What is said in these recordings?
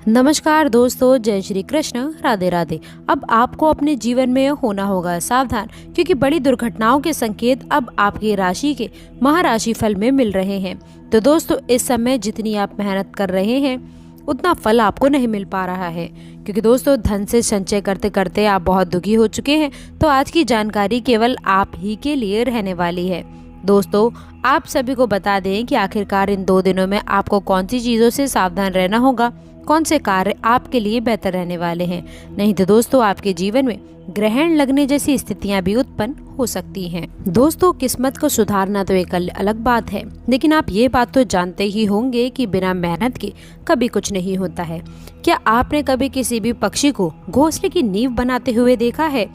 नमस्कार दोस्तों, जय श्री कृष्ण, राधे राधे। अब आपको अपने जीवन में होना होगा सावधान, क्योंकि बड़ी दुर्घटनाओं के संकेत अब आपकी राशि के महाराशि फल में मिल रहे हैं। तो दोस्तों, इस समय जितनी आप मेहनत कर रहे हैं उतना फल आपको नहीं मिल पा रहा है, क्योंकि दोस्तों धन से संचय करते करते आप बहुत दुखी हो चुके हैं। तो आज की जानकारी केवल आप ही के लिए रहने वाली है। दोस्तों, आप सभी को बता दें कि आखिरकार इन 2 दिनों में आपको कौन सी चीज़ों से सावधान रहना होगा, कौन से कार्य आपके लिए बेहतर रहने वाले हैं। नहीं तो दोस्तों आपके जीवन में ग्रहण लगने जैसी स्थितियां भी उत्पन्न हो सकती हैं। दोस्तों, किस्मत को सुधारना तो एक अलग बात है, लेकिन आप ये बात तो जानते ही होंगे कि बिना मेहनत के कभी कुछ नहीं होता है। क्या आपने कभी किसी भी पक्षी को घोंसले की नींव बनाते हुए देखा है?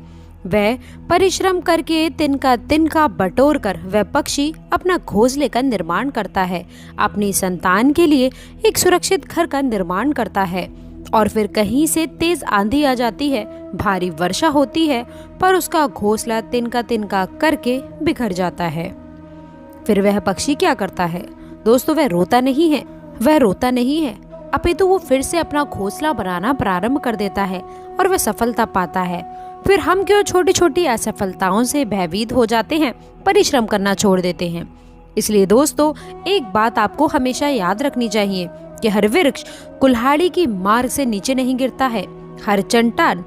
वह परिश्रम करके तिनका बटोर कर वह पक्षी अपना घोंसले का निर्माण करता है, अपनी संतान के लिए एक सुरक्षित घर का निर्माण करता है। और फिर कहीं से तेज आंधी आ जाती है, भारी वर्षा होती है, पर उसका घोंसला तिनका करके बिखर जाता है। फिर वह पक्षी क्या करता है? दोस्तों, वह रोता नहीं है, अपितु वो फिर से अपना घोंसला बनाना प्रारंभ कर देता है और वह सफलता पाता है। फिर हम क्यों छोटी छोटी असफलताओं से भयभीत हो जाते हैं, परिश्रम करना छोड़ देते हैं। इसलिए दोस्तों, एक बात आपको हमेशा याद रखनी चाहिए कि हर वृक्ष कुल्हाड़ी की मार से नीचे नहीं गिरता है, हर चट्टान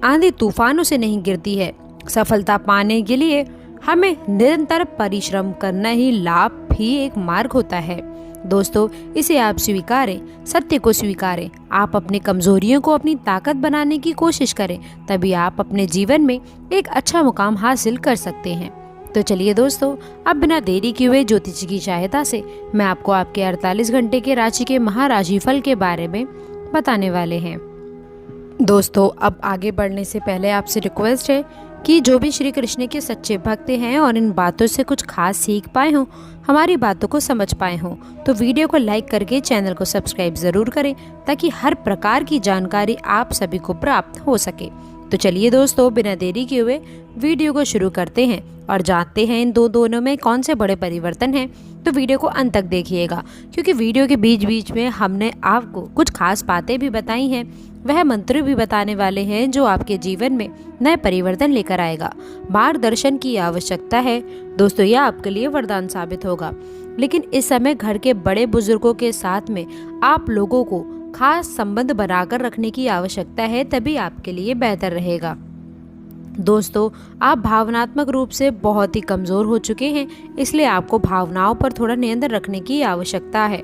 आंधी तूफानों से नहीं गिरती है। सफलता पाने के लिए हमें निरंतर परिश्रम करना ही लाभ ही एक मार्ग होता है। दोस्तों, इसे आप स्वीकारें, सत्य को स्वीकारें, आप अपनी कमजोरियों को अपनी ताकत बनाने की कोशिश करें, तभी आप अपने जीवन में एक अच्छा मुकाम हासिल कर सकते हैं। तो चलिए दोस्तों, अब बिना देरी किए हुए ज्योतिष की सहायता से मैं आपको आपके 48 घंटे के राशि के महाराशि फल के बारे में बताने वाले हैं। दोस्तों, अब आगे बढ़ने से पहले आपसे रिक्वेस्ट है कि जो भी श्री कृष्ण के सच्चे भक्त हैं और इन बातों से कुछ खास सीख पाए हों, हमारी बातों को समझ पाए हों, तो वीडियो को लाइक करके चैनल को सब्सक्राइब जरूर करें, ताकि हर प्रकार की जानकारी आप सभी को प्राप्त हो सके। तो चलिए दोस्तों, बिना देरी किए हुए वीडियो को शुरू करते हैं और जानते हैं इन दोनों में कौन से बड़े परिवर्तन हैं। तो वीडियो को अंत तक देखिएगा, क्योंकि वीडियो के बीच बीच में हमने आपको कुछ खास बातें भी बताई हैं, वह मंत्र भी बताने वाले हैं जो आपके जीवन में नए परिवर्तन लेकर आएगा। मार्गदर्शन की आवश्यकता है दोस्तों, यह आपके लिए वरदान साबित होगा। लेकिन इस समय घर के बड़े बुजुर्गों के साथ में आप लोगों को खास संबंध बनाकर रखने की आवश्यकता है, तभी आपके लिए बेहतर रहेगा। दोस्तों, आप भावनात्मक रूप से बहुत ही कमज़ोर हो चुके हैं, इसलिए आपको भावनाओं पर थोड़ा नियंत्रण रखने की आवश्यकता है।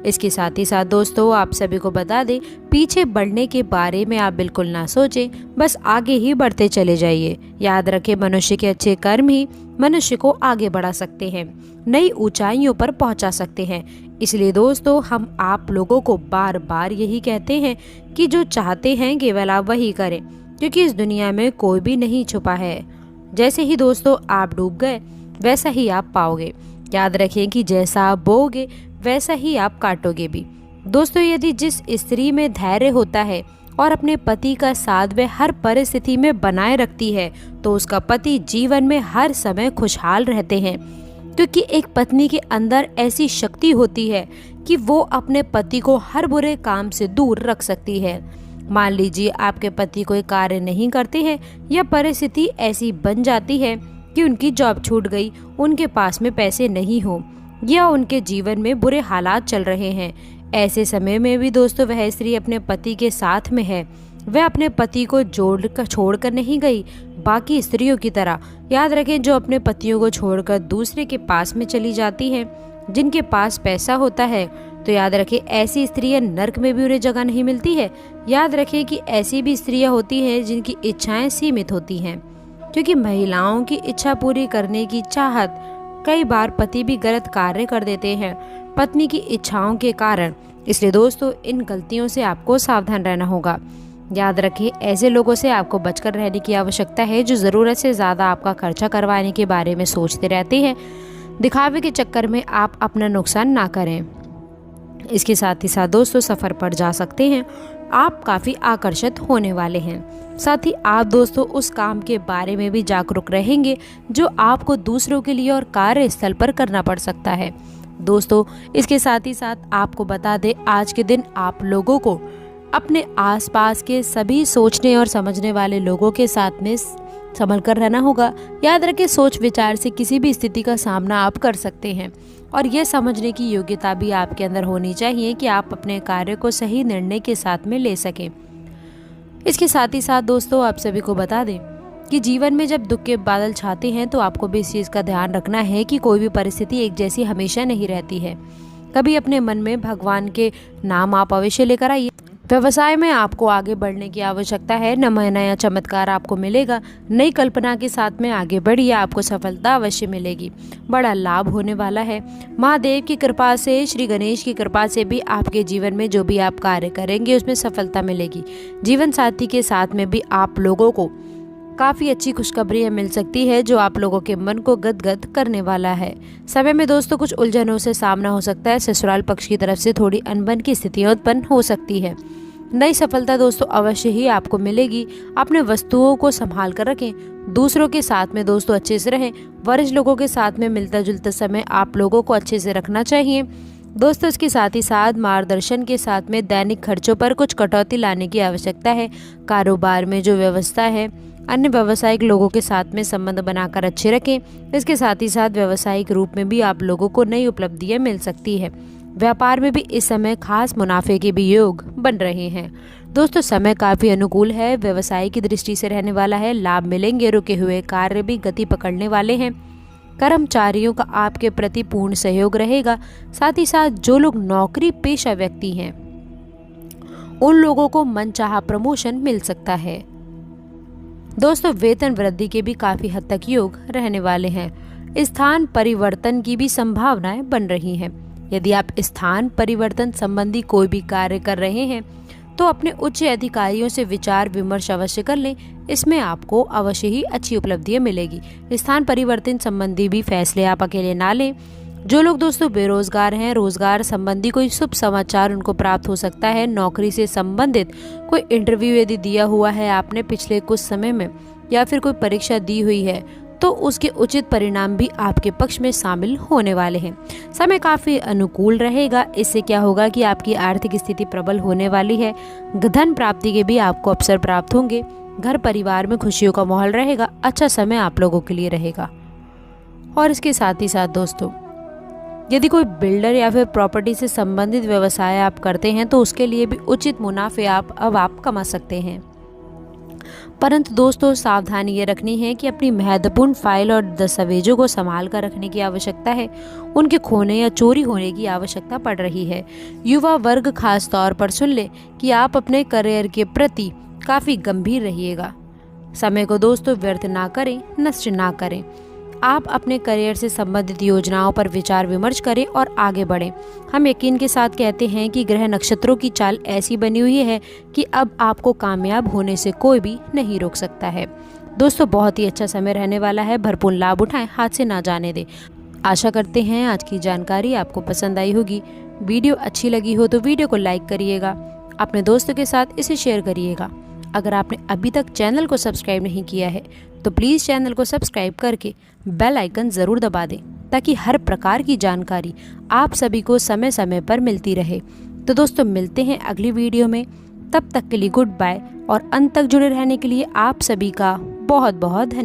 इसके साथ ही साथ दोस्तों, आप सभी को बता दें, पीछे बढ़ने के बारे में आप बिल्कुल ना सोचें, बस आगे ही बढ़ते चले जाइए। याद रखें, मनुष्य के अच्छे कर्म ही मनुष्य को आगे बढ़ा सकते हैं, नई ऊंचाइयों पर पहुंचा सकते हैं। इसलिए दोस्तों, हम आप लोगों को बार बार यही कहते हैं कि जो चाहते हैं केवल आप वही करें, क्योंकि इस दुनिया में कोई भी नहीं छुपा है। जैसे ही दोस्तों आप डूब गए, वैसा ही आप पाओगे। याद रखें कि जैसा आप बोओगे वैसा ही आप काटोगे भी। दोस्तों, यदि जिस स्त्री में धैर्य होता है और अपने पति का साथ वह हर परिस्थिति में बनाए रखती है, तो उसका पति जीवन में हर समय खुशहाल रहते हैं, क्योंकि एक पत्नी के अंदर ऐसी शक्ति होती है कि वो अपने पति को हर बुरे काम से दूर रख सकती है। मान लीजिए आपके पति कोई कार्य नहीं करते हैं, या परिस्थिति ऐसी बन जाती है कि उनकी जॉब छूट गई, उनके पास में पैसे नहीं हो, या उनके जीवन में बुरे हालात चल रहे हैं। ऐसे समय में भी दोस्तों वह स्त्री अपने पति के साथ में है, वह अपने पति को छोड़कर नहीं गई, बाकी स्त्रियों की तरह। याद रखें, जो अपने पतियों को छोड़कर दूसरे के पास में चली जाती हैं, जिनके पास पैसा होता है, तो याद रखें ऐसी स्त्रियां नर्क में भी उन्हें जगह नहीं मिलती है। याद रखें कि ऐसी भी स्त्रियां होती हैं जिनकी इच्छाएं सीमित होती हैं, क्योंकि महिलाओं की इच्छा पूरी करने की चाहत कई बार पति भी गलत कार्य कर देते हैं पत्नी की इच्छाओं के कारण। इसलिए दोस्तों, इन गलतियों से आपको सावधान रहना होगा। याद रखें, ऐसे लोगों से आपको बचकर रहने की आवश्यकता है जो ज़रूरत से ज़्यादा आपका खर्चा करवाने के बारे में सोचते रहते हैं। दिखावे के चक्कर में आप अपना नुकसान ना करें। इसके साथ ही साथ दोस्तों, सफ़र पर जा सकते हैं, आप काफ़ी आकर्षित होने वाले हैं। साथ ही आप दोस्तों उस काम के बारे में भी जागरूक रहेंगे जो आपको दूसरों के लिए और कार्यस्थल पर करना पड़ सकता है। दोस्तों, इसके साथ ही साथ आपको बता दें, आज के दिन आप लोगों को अपने आसपास के सभी सोचने और समझने वाले लोगों के साथ में संभल कर रहना होगा। याद रखें, सोच विचार से किसी भी स्थिति का सामना आप कर सकते हैं और यह समझने की योग्यता भी आपके अंदर होनी चाहिए कि आप अपने कार्य को सही निर्णय के साथ में ले सकें। इसके साथ ही साथ दोस्तों, आप सभी को बता दें कि जीवन में जब दुख के बादल छाते हैं तो आपको भी इस चीज़ का ध्यान रखना है कि कोई भी परिस्थिति एक जैसी हमेशा नहीं रहती है। कभी अपने मन में भगवान के नाम आप अवश्य लेकर आइए। व्यवसाय में आपको आगे बढ़ने की आवश्यकता है। नया चमत्कार आपको मिलेगा। नई कल्पना के साथ में आगे बढ़िए, आपको सफलता अवश्य मिलेगी। बड़ा लाभ होने वाला है। महादेव की कृपा से, श्री गणेश की कृपा से भी आपके जीवन में जो भी आप कार्य करेंगे उसमें सफलता मिलेगी। जीवन साथी के साथ में भी आप लोगों को काफ़ी अच्छी खुशखबरियाँ मिल सकती है जो आप लोगों के मन को गदगद करने वाला है। समय में दोस्तों कुछ उलझनों से सामना हो सकता है। ससुराल पक्ष की तरफ से थोड़ी अनबन की स्थितियाँ उत्पन्न हो सकती है। नई सफलता दोस्तों अवश्य ही आपको मिलेगी। अपने वस्तुओं को संभाल कर रखें। दूसरों के साथ में दोस्तों अच्छे से रहें। वरिष्ठ लोगों के साथ में मिलता जुलता समय आप लोगों को अच्छे से रखना चाहिए। दोस्तों, इसके साथ ही साथ मार्गदर्शन के साथ में दैनिक खर्चों पर कुछ कटौती लाने की आवश्यकता है। कारोबार में जो व्यवस्था है, अन्य व्यावसायिक लोगों के साथ में संबंध बनाकर अच्छे रखें। इसके साथ ही साथ व्यावसायिक रूप में भी आप लोगों को नई उपलब्धियां मिल सकती है। व्यापार में भी इस समय खास मुनाफे के भी योग बन रहे हैं। दोस्तों, समय काफी अनुकूल है। व्यवसाय की दृष्टि से रहने वाला है। लाभ मिलेंगे। रुके हुए कार्य भी गति पकड़ने वाले हैं। कर्मचारियों का आपके प्रति पूर्ण सहयोग रहेगा। साथ ही साथ जो लोग नौकरी पेशा व्यक्ति हैं उन लोगों को मनचाहा प्रमोशन मिल सकता है। दोस्तों, वेतन वृद्धि के भी काफी हद तक योग रहने वाले हैं। स्थान परिवर्तन की भी संभावनाएं बन रही हैं। यदि आप स्थान परिवर्तन संबंधी कोई भी कार्य कर रहे हैं तो अपने उच्च अधिकारियों से विचार विमर्श अवश्य कर लें। इसमें आपको अवश्य ही अच्छी उपलब्धियां मिलेगी। स्थान परिवर्तन संबंधी भी फैसले आप अकेले ना लें। जो लोग दोस्तों बेरोजगार हैं, रोजगार संबंधी कोई शुभ समाचार उनको प्राप्त हो सकता है। नौकरी से संबंधित कोई इंटरव्यू यदि दिया हुआ है आपने पिछले कुछ समय में, या फिर कोई परीक्षा दी हुई है, तो उसके उचित परिणाम भी आपके पक्ष में शामिल होने वाले हैं। समय काफी अनुकूल रहेगा। इससे क्या होगा कि आपकी आर्थिक स्थिति प्रबल होने वाली है। धन प्राप्ति के भी आपको अवसर प्राप्त होंगे। घर परिवार में खुशियों का माहौल रहेगा। अच्छा समय आप लोगों के लिए रहेगा। और इसके साथ ही साथ दोस्तों, यदि कोई बिल्डर या फिर प्रॉपर्टी से संबंधित व्यवसाय आप करते हैं तो उसके लिए भी उचित मुनाफे आप कमा सकते हैं। परंतु दोस्तों, सावधानी ये रखनी है कि अपनी महत्वपूर्ण फाइल और दस्तावेजों को संभाल कर रखने की आवश्यकता है। उनके खोने या चोरी होने की आवश्यकता पड़ रही है। युवा वर्ग खास तौर पर सुन ले कि आप अपने करियर के प्रति काफ़ी गंभीर रहिएगा। समय को दोस्तों व्यर्थ ना करें, नष्ट ना करें। आप अपने करियर से संबंधित योजनाओं पर विचार विमर्श करें और आगे बढ़ें। हम यकीन के साथ कहते हैं कि ग्रह नक्षत्रों की चाल ऐसी बनी हुई है कि अब आपको कामयाब होने से कोई भी नहीं रोक सकता है। दोस्तों, बहुत ही अच्छा समय रहने वाला है। भरपूर लाभ उठाएं, हाथ से ना जाने दें। आशा करते हैं आज की जानकारी आपको पसंद आई होगी। वीडियो अच्छी लगी हो तो वीडियो को लाइक करिएगा, अपने दोस्तों के साथ इसे शेयर करिएगा। अगर आपने अभी तक चैनल को सब्सक्राइब नहीं किया है तो प्लीज़ चैनल को सब्सक्राइब करके बेल आइकन ज़रूर दबा दें ताकि हर प्रकार की जानकारी आप सभी को समय समय पर मिलती रहे। तो दोस्तों, मिलते हैं अगली वीडियो में। तब तक के लिए गुड बाय और अंत तक जुड़े रहने के लिए आप सभी का बहुत बहुत धन्यवाद।